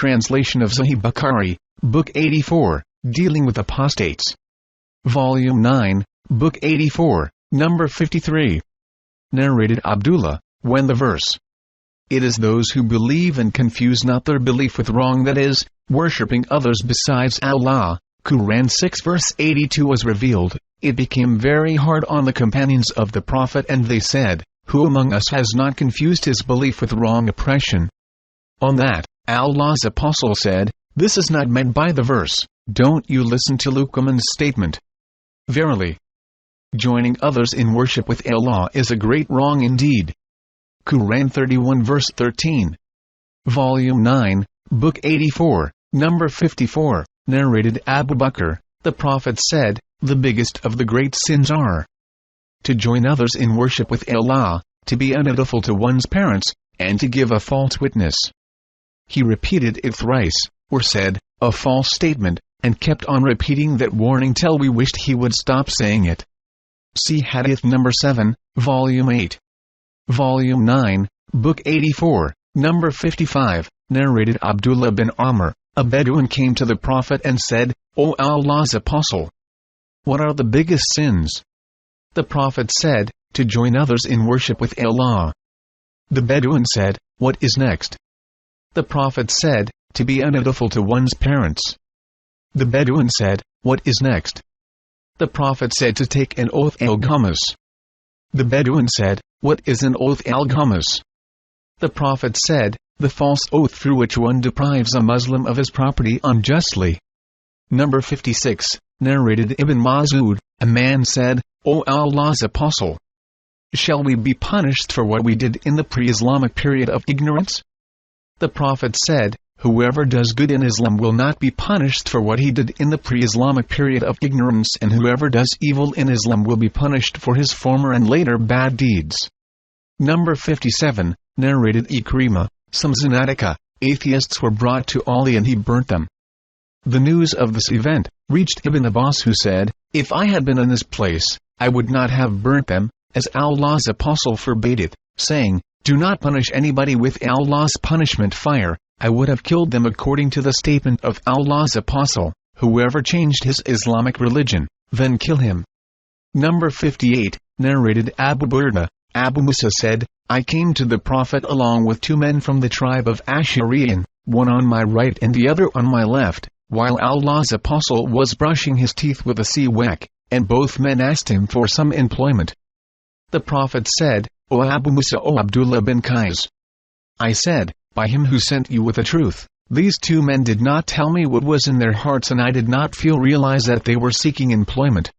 translation of Sahih Bukhari, Book 84, dealing with apostates. Volume 9, Book 84, number 53. Narrated Abdullah, when the verse, "It is those who believe and confuse not their belief with wrong, that is, worshipping others besides Allah," Quran 6 verse 82 was revealed, it became very hard on the companions of the Prophet, and they said, "Who among us has not confused his belief with wrong oppression?" On that, Allah's Apostle said, "This is not meant by the verse, don't you listen to Luqman's statement. Verily, joining others in worship with Allah is a great wrong indeed." Quran 31 verse 13. Volume 9, Book 84, number 54, narrated Abu Bakr, the Prophet said, "The biggest of the great sins are to join others in worship with Allah, to be undutiful to one's parents, and to give a false witness." He repeated it thrice, or said, "a false statement," and kept on repeating that warning till we wished he would stop saying it. See Hadith number 7, Volume 8. Volume 9, Book 84, number 55, narrated Abdullah bin Amr, a Bedouin came to the Prophet and said, "O Allah's Apostle, what are the biggest sins?" The Prophet said, "To join others in worship with Allah." The Bedouin said, "What is next?" The Prophet said, "To be undutiful to one's parents." The Bedouin said, "What is next?" The Prophet said, "To take an oath al-ghamus." The Bedouin said, "What is an oath al-ghamus?" The Prophet said, "The false oath through which one deprives a Muslim of his property unjustly." Number 56, narrated Ibn Mas'ud, a man said, "O Allah's Apostle, shall we be punished for what we did in the pre-Islamic period of ignorance?" The Prophet said, "Whoever does good in Islam will not be punished for what he did in the pre-Islamic period of ignorance, and whoever does evil in Islam will be punished for his former and later bad deeds." Number 57, narrated Ikrimah, some Zanatika, atheists were brought to Ali and he burnt them. The news of this event reached Ibn Abbas, who said, "If I had been in this place, I would not have burnt them, as Allah's Apostle forbade it, saying, 'Do not punish anybody with Allah's punishment fire.' I would have killed them according to the statement of Allah's Apostle, 'Whoever changed his Islamic religion, then kill him.'" Number 58, narrated Abu Burda, Abu Musa said, "I came to the Prophet along with two men from the tribe of Ashariyan, one on my right and the other on my left, while Allah's Apostle was brushing his teeth with a siwak, and both men asked him for some employment. The Prophet said, "O Abu Musa, O Abdullah bin Qais." I said, "By him who sent you with the truth, these two men did not tell me what was in their hearts, and I did not realize that they were seeking employment."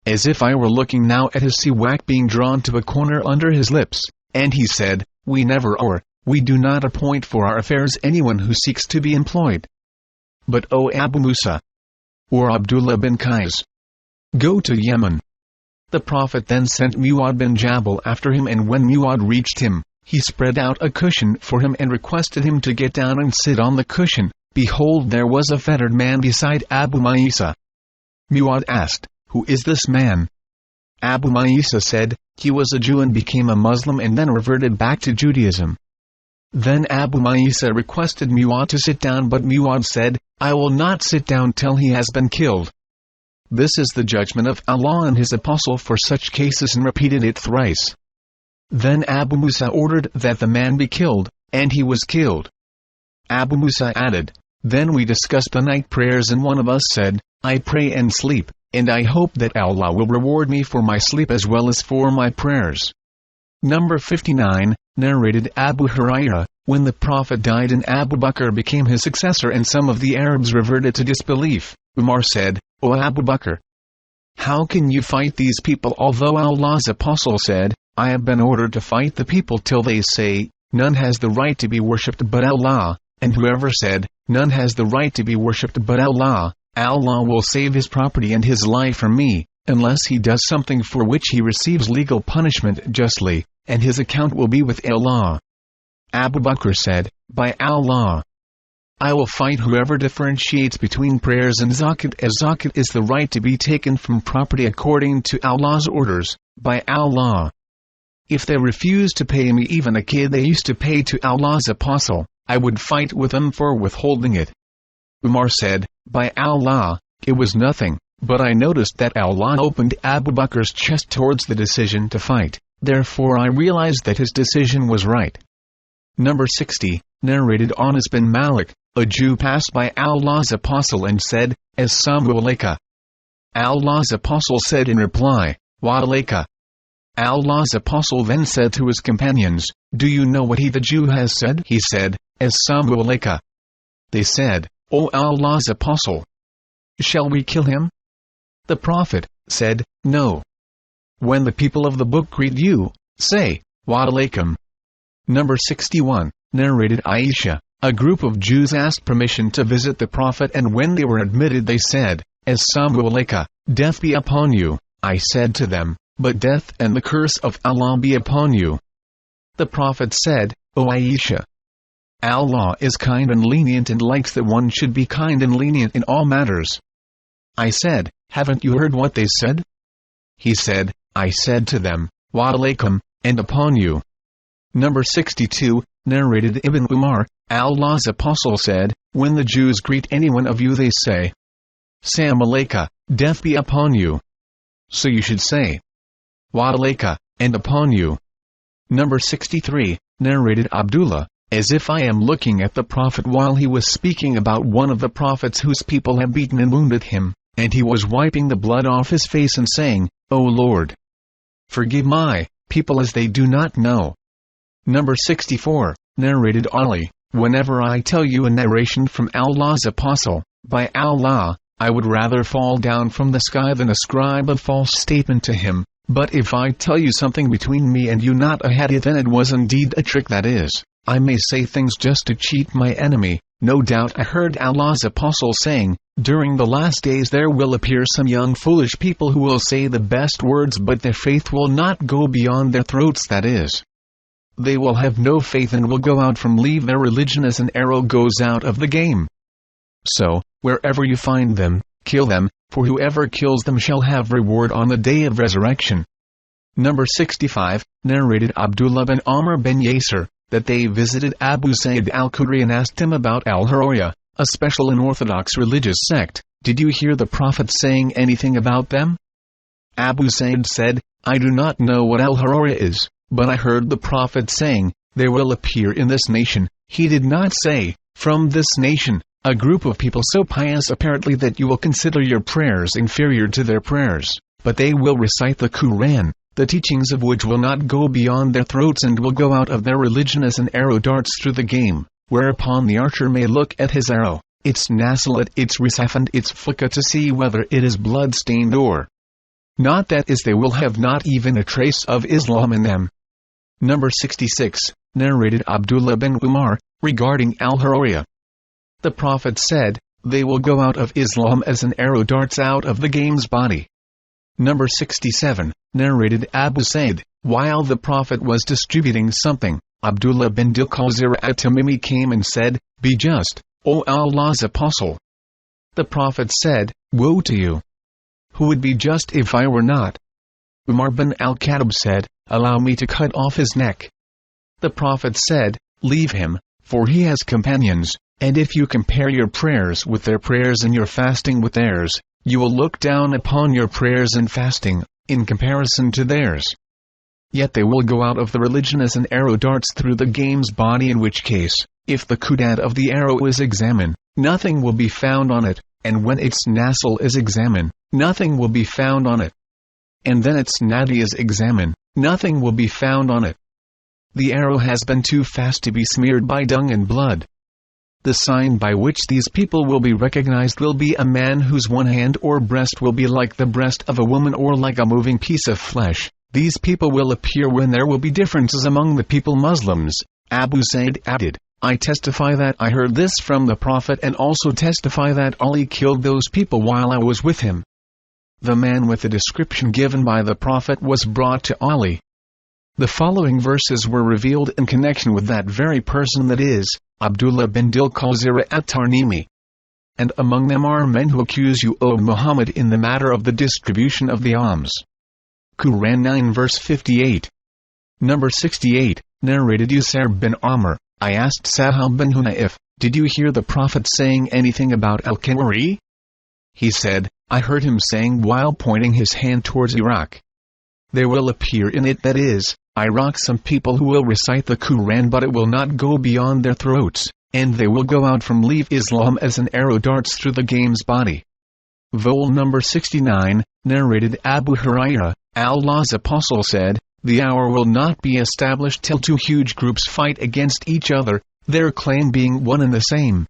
As if I were looking now at his siwak being drawn to a corner under his lips, and he said, "We never or we do not appoint for our affairs anyone who seeks to be employed. But O Abu Musa, or Abdullah bin Qais, go to Yemen." The Prophet then sent Mu'adh bin Jabal after him, and when Mu'adh reached him, he spread out a cushion for him and requested him to get down and sit on the cushion. Behold, there was a fettered man beside Abu Ma'isa. Mu'adh asked, "Who is this man?" Abu Ma'isa said, "He was a Jew and became a Muslim and then reverted back to Judaism." Then Abu Ma'isa requested Mu'adh to sit down, but Mu'adh said, "I will not sit down till he has been killed." This is the judgment of Allah and His Apostle for such cases, and repeated it thrice. Then Abu Musa ordered that the man be killed, and he was killed. Abu Musa added, "Then we discussed the night prayers, and one of us said, 'I pray and sleep, and I hope that Allah will reward me for my sleep as well as for my prayers.'" Number 59, narrated Abu Hurairah, when the Prophet died and Abu Bakr became his successor and some of the Arabs reverted to disbelief, Umar said, "O Abu Bakr, how can you fight these people, although Allah's Apostle said, 'I have been ordered to fight the people till they say, none has the right to be worshipped but Allah,' and whoever said, 'None has the right to be worshipped but Allah, Allah will save his property and his life from me, unless he does something for which he receives legal punishment justly, and his account will be with Allah.'" Abu Bakr said, "By Allah, I will fight whoever differentiates between prayers and zakat, as zakat is the right to be taken from property according to Allah's orders, by Allah. If they refuse to pay me even a kid they used to pay to Allah's Apostle, I would fight with them for withholding it. Umar said, by Allah, it was nothing, but I noticed that Allah opened Abu Bakr's chest towards the decision to fight, therefore I realized that his decision was right. Number 60, narrated Anas bin Malik, a Jew passed by Allah's Apostle and said, Assalamu alayka. Allah's Apostle said in reply, Wa alayka. Allah's Apostle then said to his companions, do you know what the Jew has said? He said, Assalamu alayka. They said, O Allah's Apostle, shall we kill him? The Prophet said, no. When the people of the book greet you, say, Wa alaykum. Number 61, narrated Aisha, a group of Jews asked permission to visit the Prophet and when they were admitted they said, Assalamu alayka, death be upon you. I said to them, but death and the curse of Allah be upon you. The Prophet said, O Aisha, Allah is kind and lenient and likes that one should be kind and lenient in all matters. I said, haven't you heard what they said? He said, I said to them, Wa alaykum, and upon you. Number 62, narrated Ibn Umar, Allah's Apostle said, when the Jews greet any one of you they say, Salam alayka, death be upon you. So you should say, Wa alayka, and upon you. Number 63, narrated Abdullah, as if I am looking at the Prophet while he was speaking about one of the prophets whose people had beaten and wounded him, and he was wiping the blood off his face and saying, O Lord, forgive my people as they do not know. Number 64, narrated Ali, whenever I tell you a narration from Allah's Apostle, by Allah, I would rather fall down from the sky than ascribe a false statement to him, but if I tell you something between me and you not a hadith then it was indeed a trick, that is, I may say things just to cheat my enemy. No doubt I heard Allah's Apostle saying, during the last days there will appear some young foolish people who will say the best words but their faith will not go beyond their throats, that is, they will have no faith and will go out from leave their religion as an arrow goes out of the game. So, wherever you find them, kill them, for whoever kills them shall have reward on the day of resurrection. Number 65, narrated Abdullah bin Amr bin Yasir, that they visited Abu Sa'id al-Khudri and asked him about al-Haruriyah, a special and orthodox religious sect. Did you hear the Prophet saying anything about them? Abu Sa'id said, I do not know what al-Haruriyah is, but I heard the Prophet saying, there will appear in this nation. He did not say, from this nation, a group of people so pious apparently that you will consider your prayers inferior to their prayers, but they will recite the Quran, the teachings of which will not go beyond their throats and will go out of their religion as an arrow darts through the game, whereupon the archer may look at his arrow, its nasal at its risaf and its fuka to see whether it is blood-stained or not, that is, they will have not even a trace of Islam in them. Number 66, narrated Abdullah bin Umar, regarding al-Haruriyah. The Prophet said, they will go out of Islam as an arrow darts out of the game's body. Number 67, narrated Abu Sa'id, while the Prophet was distributing something, Abdullah bin Dilqazir at-Tamimi came and said, be just, O Allah's Apostle. The Prophet said, woe to you! Who would be just if I were not? Umar bin al-Khattab said, allow me to cut off his neck. The Prophet said, leave him, for he has companions, and if you compare your prayers with their prayers and your fasting with theirs, you will look down upon your prayers and fasting, in comparison to theirs. Yet they will go out of the religion as an arrow darts through the game's body, in which case, if the qudad of the arrow is examined, nothing will be found on it, and when its nasal is examined, nothing will be found on it. And then its nadi is examined, nothing will be found on it. The arrow has been too fast to be smeared by dung and blood. The sign by which these people will be recognized will be a man whose one hand or breast will be like the breast of a woman or like a moving piece of flesh. These people will appear when there will be differences among the people. Muslims. Abu Sa'id added, I testify that I heard this from the Prophet and also testify that Ali killed those people while I was with him. The man with the description given by the Prophet was brought to Ali. The following verses were revealed in connection with that very person, that is, Abdullah bin Dilqazir at-Tarnimi. And among them are men who accuse you, O Muhammad, in the matter of the distribution of the alms. Quran 9 verse 58. Number 68, narrated Yusar bin Amr, I asked Sahal bin Hunayf, "Did you hear the Prophet saying anything about Al-Qur'an?" He said, "I heard him saying while pointing his hand towards Iraq. There will appear in it, that is, Iraq, some people who will recite the Qur'an, but it will not go beyond their throats, and they will go out from leave Islam as an arrow darts through the game's body." Vol number 69, narrated Abu Hurairah, Allah's Apostle said, "The hour will not be established till two huge groups fight against each other, their claim being one and the same."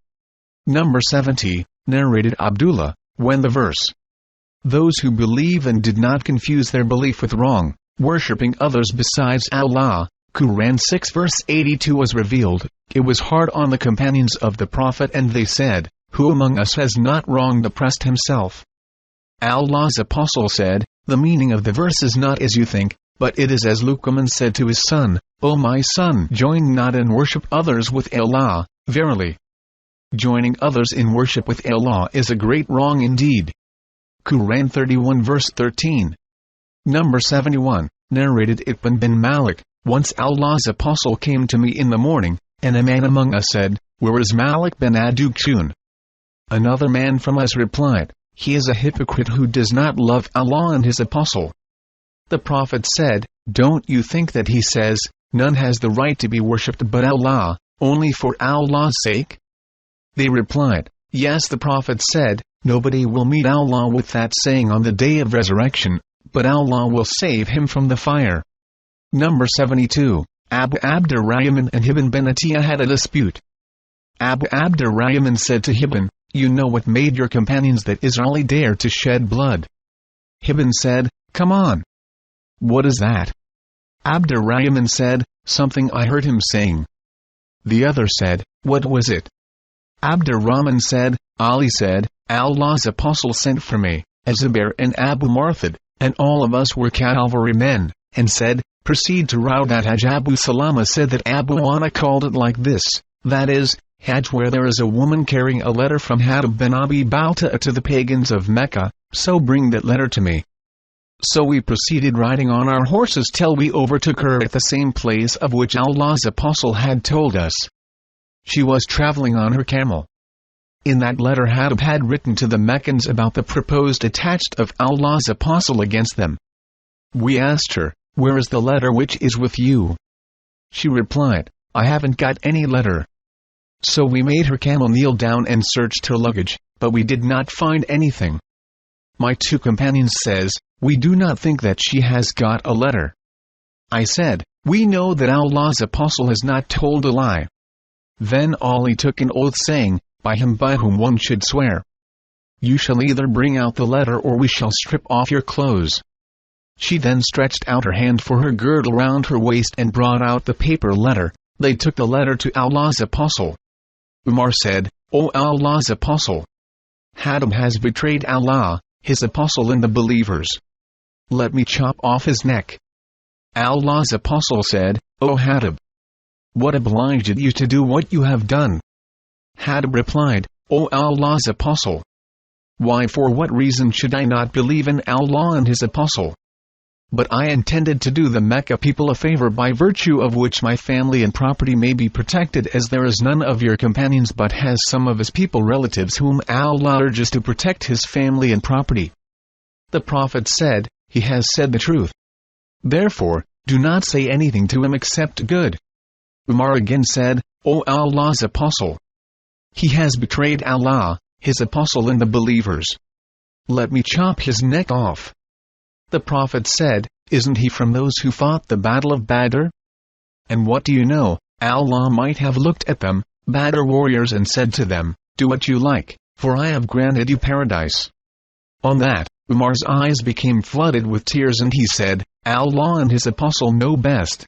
Number 70, narrated Abdullah, when the verse, "Those who believe and did not confuse their belief with wrong, worshipping others besides Allah," Quran 6 verse 82 was revealed, it was hard on the companions of the Prophet, and they said, "Who among us has not wronged the oppressed himself?" Allah's Apostle said, "The meaning of the verse is not as you think, but it is as Luqman said to his son, 'O my son, join not in worship others with Allah, verily joining others in worship with Allah is a great wrong indeed." Quran 31 verse 13. Number 71, narrated Ibn bin Malik, "Once Allah's Apostle came to me in the morning, and a man among us said, 'Where is Malik bin Adukshun?' Another man from us replied, 'He is a hypocrite who does not love Allah and his Apostle.' The Prophet said, 'Don't you think that he says, none has the right to be worshipped but Allah, only for Allah's sake?' They replied, 'Yes.' The Prophet said, 'Nobody will meet Allah with that saying on the day of resurrection, but Allah will save him from the fire." Number 72, Abu Abdurrahman and Ibn bin Atiyah had a dispute. Abu Abdurrahman said to Ibn, "You know what made your companions that Israeli dare to shed blood?" Ibn said, "Come on." "What is that?" Abdurrahman said, "Something I heard him saying." The other said, "What was it?" Abdurrahman said, "Ali said, Allah's Apostle sent for me, Azubair and Abu Marthad, and all of us were cavalrymen, and said, 'Proceed to Raudat Hajj.'" Abu Salama said that Abu Ana called it like this, that is, Hajj, where there is a woman carrying a letter from Hadith bin Abi Balta'a to the pagans of Mecca, "So bring that letter to me." So we proceeded riding on our horses till we overtook her at the same place of which Allah's Apostle had told us. She was traveling on her camel. In that letter Hadith had written to the Meccans about the proposed attached of Allah's Apostle against them. We asked her, "Where is the letter which is with you?" She replied, "I haven't got any letter." So we made her camel kneel down and searched her luggage, but we did not find anything. My two companions says, "We do not think that she has got a letter." I said, "We know that Allah's Apostle has not told a lie." Then Ali took an oath saying, "By him by whom one should swear, you shall either bring out the letter or we shall strip off your clothes." She then stretched out her hand for her girdle round her waist and brought out the paper letter. They took the letter to Allah's Apostle. Umar said, "O Allah's Apostle, Hadith has betrayed Allah, his Apostle and the believers. Let me chop off his neck." Allah's Apostle said, "O Hadith, what obliged you to do what you have done?" Hadith replied, "O Allah's Apostle, why, for what reason should I not believe in Allah and his Apostle? But I intended to do the Mecca people a favor by virtue of which my family and property may be protected, as there is none of your companions but has some of his people relatives whom Allah urges to protect his family and property." The Prophet said, "He has said the truth. Therefore, do not say anything to him except good." Umar again said, "O Allah's Apostle, he has betrayed Allah, his Apostle and the believers. Let me chop his neck off." The Prophet said, "Isn't he from those who fought the battle of Badr? And what do you know, Allah might have looked at them, Badr warriors, and said to them, 'Do what you like, for I have granted you paradise.'" On that, Umar's eyes became flooded with tears and he said, "Allah and his Apostle know best."